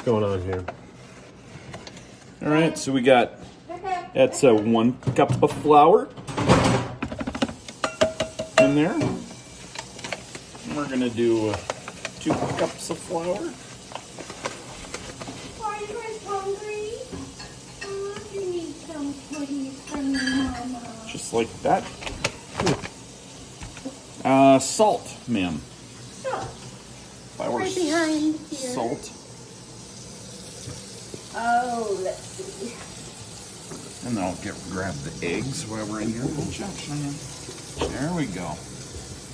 going on here? All right, so we got, that's 1 cup of flour in there. And we're gonna do 2 cups of flour. Are you guys hungry? You need some cookies from your mama. Just like that. Salt, ma'am. Salt. Flour, Right behind here. salt. Oh, let's see. And then I'll grab the eggs while we're in here. Good job, Cheyenne. There we go.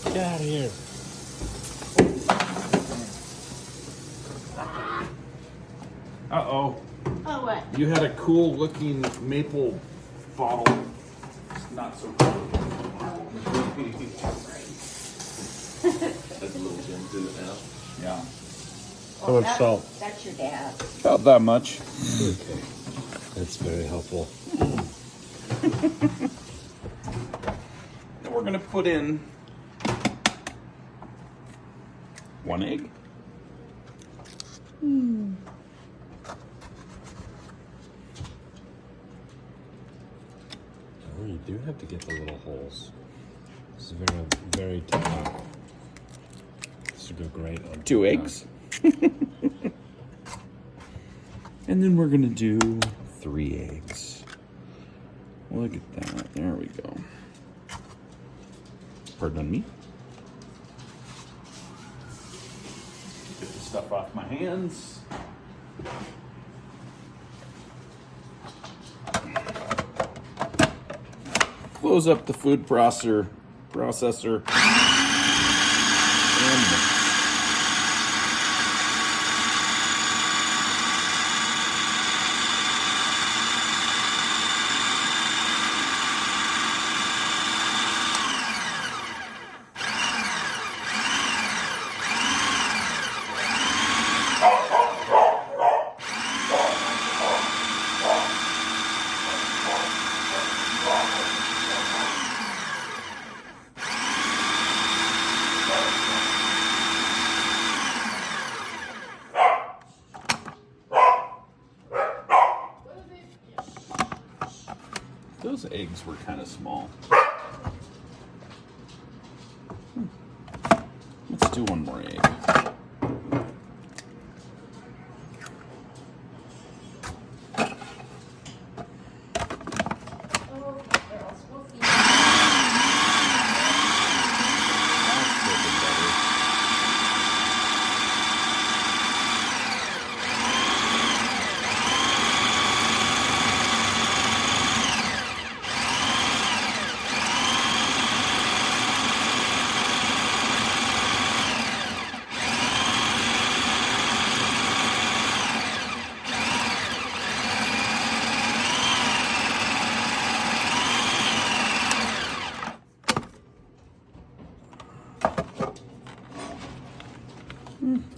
Get out of here. Uh-oh. Oh, what? You had a cool looking maple bottle. It's not so cool. That's a little gem to it now. Yeah. How much salt? That's your dad. About that much. Okay. That's very helpful. And we're gonna put in 1 egg. Oh, you do have to get the little holes. This is very, very technical. This would go great on 2 eggs. And then we're gonna do 3 eggs. Look at that. There we go. Pardon me. Get the stuff off my hands. Close up the food processor. And mix. Those eggs were kind of small. Let's do 1 more egg.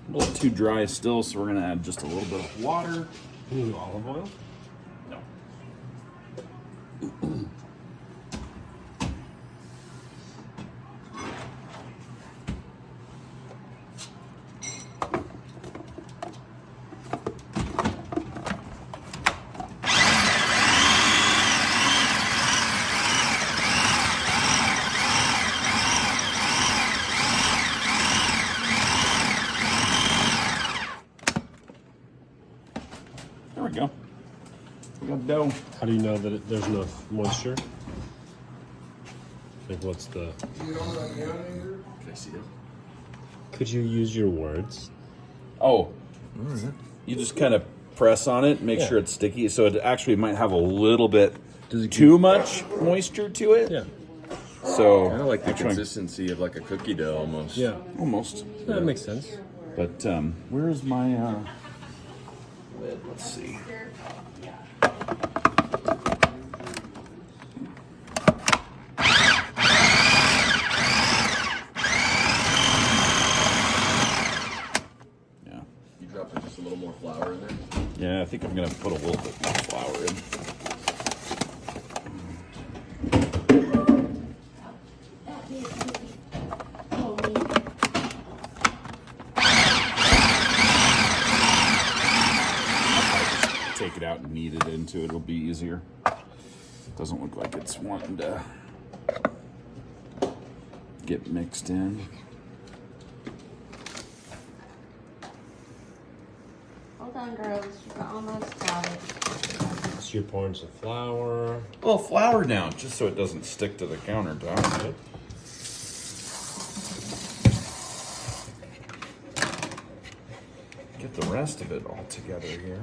A little too dry still, so we're gonna add just a little bit of water. Ooh, olive oil? No. There we go. We got dough. How do you know that there's enough moisture? Like, what's the... Can I see it? Could you use your words? Oh, you just kind of press on it, make sure it's sticky. So it actually might have a little bit too much moisture to it. Yeah. So Kind of like the actually, consistency of like a cookie dough almost. Yeah. almost. That makes sense. But where's my lid? Let's see. Yeah. You dropping just a little more flour in there? Yeah, I think I'm gonna put a little bit more flour in. take it out and knead it into it. It'll be easier. Doesn't look like it's wanting to get mixed in. Hold on, girls. You're almost got it. So you're pouring some flour. A little flour down, just so it doesn't stick to the countertop. Right? Get the rest of it all together here.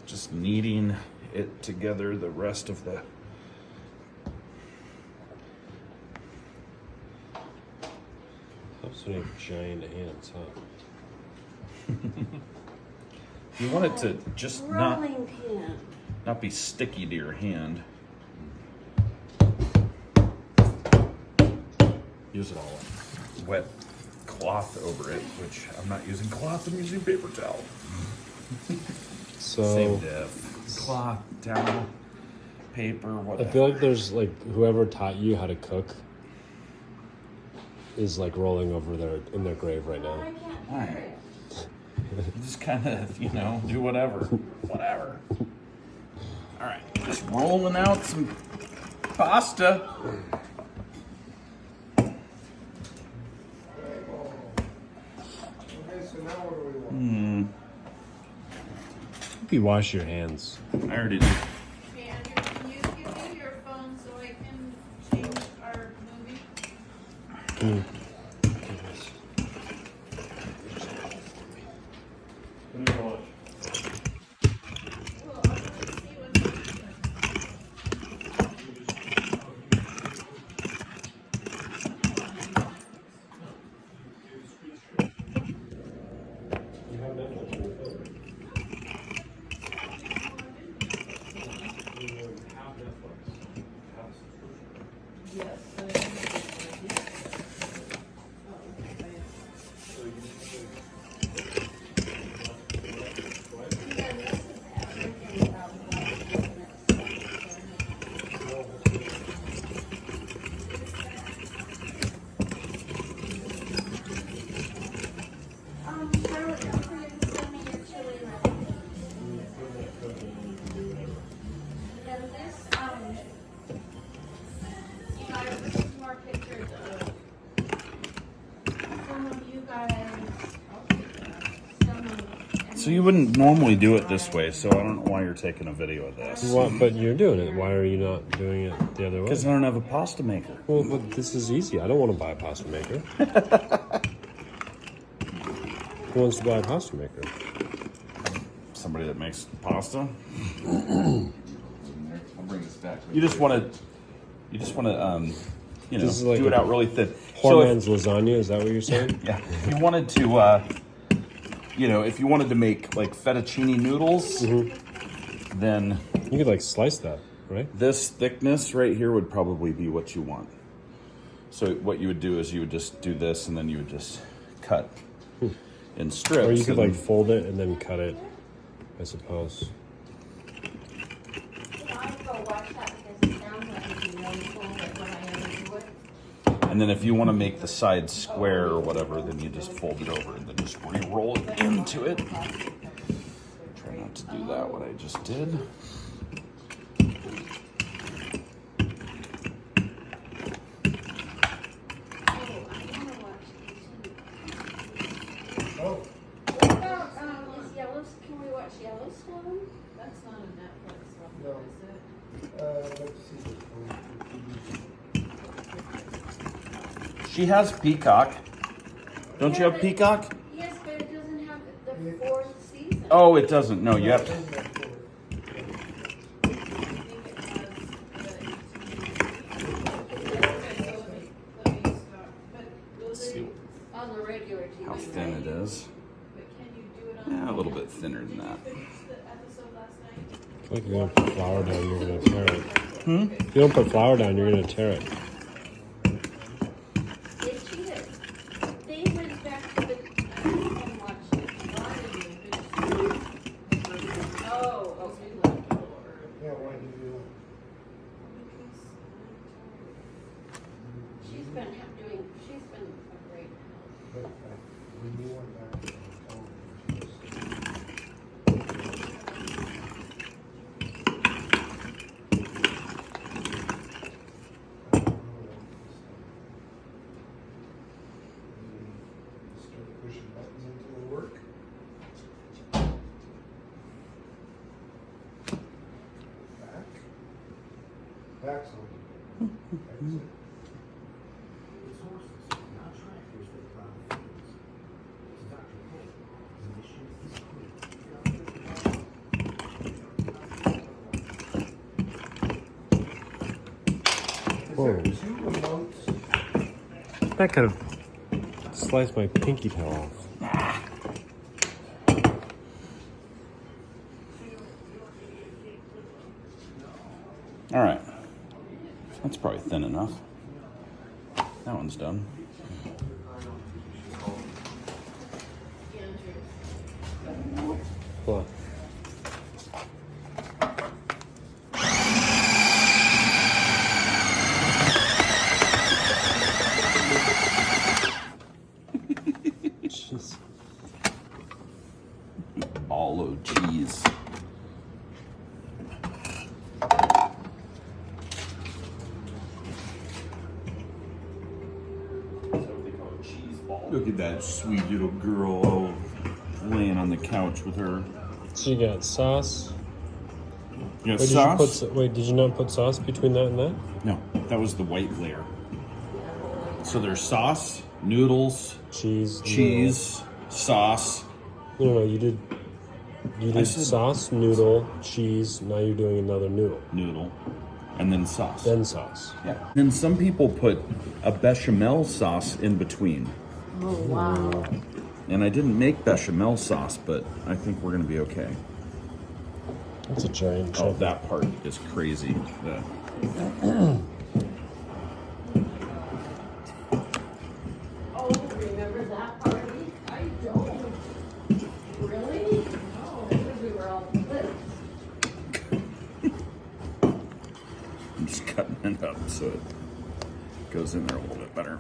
Just kneading it together, the rest of the... Helps when you have giant hands, huh? You want it to just Rolling pin. not be sticky to your hand. Use it all wet cloth over it, which I'm not using cloth, I'm using paper towel. So Same diff. Cloth, towel, paper, I whatever. feel like there's like whoever taught you how to cook is like rolling over in their grave right now. I can't Why? hear it. Just kind of, do whatever. Whatever. All right, just rolling out some pasta. Hope you wash your hands. I already did. Hey, Andrew, can you give me your phone so I can change our movie? Can you Well, I want to see what's Yes. Charlotte, don't forget to send me your chili recipe. And this, you guys, this is more pictures of some of you guys. Some of. So you wouldn't normally do it this way, so I don't know why you're taking a video of this. What? But you're doing it. Why are you not doing it the other way? Because I don't have a pasta maker. Well, but this is easy. I don't want to buy a pasta maker. Who wants to buy a pasta maker? Somebody that makes pasta. I'll bring this back. You just want to, This is like do it a out really thin. Poor So man's lasagna. Is that what you're saying? yeah, if you wanted to, if you wanted to make like fettuccine noodles, then You could like slice that, right? this thickness right here would probably be what you want. So what you would do is you would just do this, and then you would just cut in strips. Or you could and- like fold it and then cut it, I suppose. I'll go watch that because it sounds like it'd be really cool, but when I ever do it. And then if you want to make the sides square or whatever, then you just fold it over and then just re-roll it into it. Try not to do that, what I just did. What about, is can we watch Yellowstone? That's not a Netflix one, No. is it? Let's see. She has Peacock. Don't you Yeah, have but- Peacock? Yes, but it doesn't have the fourth season. Oh, it doesn't. No, you have to. I think it has let me stop. But will they, On the regular TV. How thin it is. but can you do it on? Yeah, a little bit thinner than that. Did you finish the episode last night? Like you're gonna put flour down, you're gonna tear it. If you don't put flour down, you're gonna tear it. They cheated. They went back to the, and watched it. Why did you finish? Oh, Oh, so you left it or? Yeah, why do you? she's been a great help. We knew one back. pushing buttons until they work. Back. Back's open. Exit. Whoa. Is there 2 remotes? That kind of sliced my pinky toe off. All right. That's probably thin enough. That one's done. What? Jeez. Ball of cheese. Look at that sweet little girl laying on the couch with her. So you got sauce. You got Wait, sauce? did you not put sauce between that and that? No, that was the white layer. So there's sauce, noodles, Cheese. sauce. No, you did. You did said- sauce, noodle, cheese. Now you're doing another Noodle, and then sauce. then sauce. Yeah. Then some people put a bechamel sauce in between. Oh, wow. And I didn't make bechamel sauce, but I think we're gonna be okay. That's a giant Oh, chunk. that part is crazy. The- Oh, remember that party? I don't. Really? No, because we were all split. I'm just cutting it up so it goes in there a little bit better.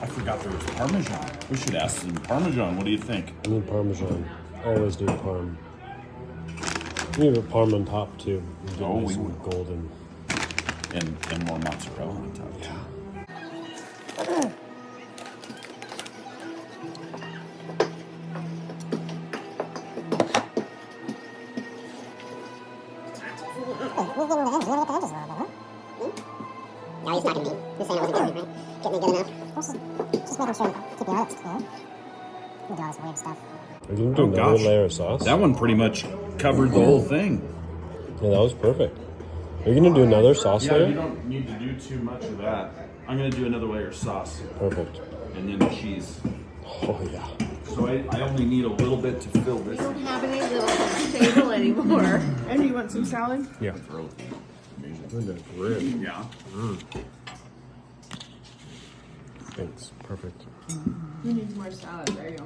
I forgot there was Parmesan. We should ask some Parmesan. What do you think? I need Parmesan. Always do Parm. You need a Parm on top too. You get Oh, nice we and would. golden. And more mozzarella on top. Yeah. No, he's not gonna be. You're saying it wasn't good, right? Getting it good enough. Just making sure to keep your lips clear. You do all this weird stuff. Are you gonna do Oh, another gosh. layer of sauce? That one pretty much covered the whole thing. Yeah, that was perfect. Are you gonna do another sauce layer? don't need to do too much of that. I'm gonna do another layer of sauce Perfect. and then cheese. Oh yeah. So I only need a little bit to fill this. We don't have any little table anymore. And you want some salad? Yeah. Really yeah. Thanks. Perfect. Who needs more salad? There you go.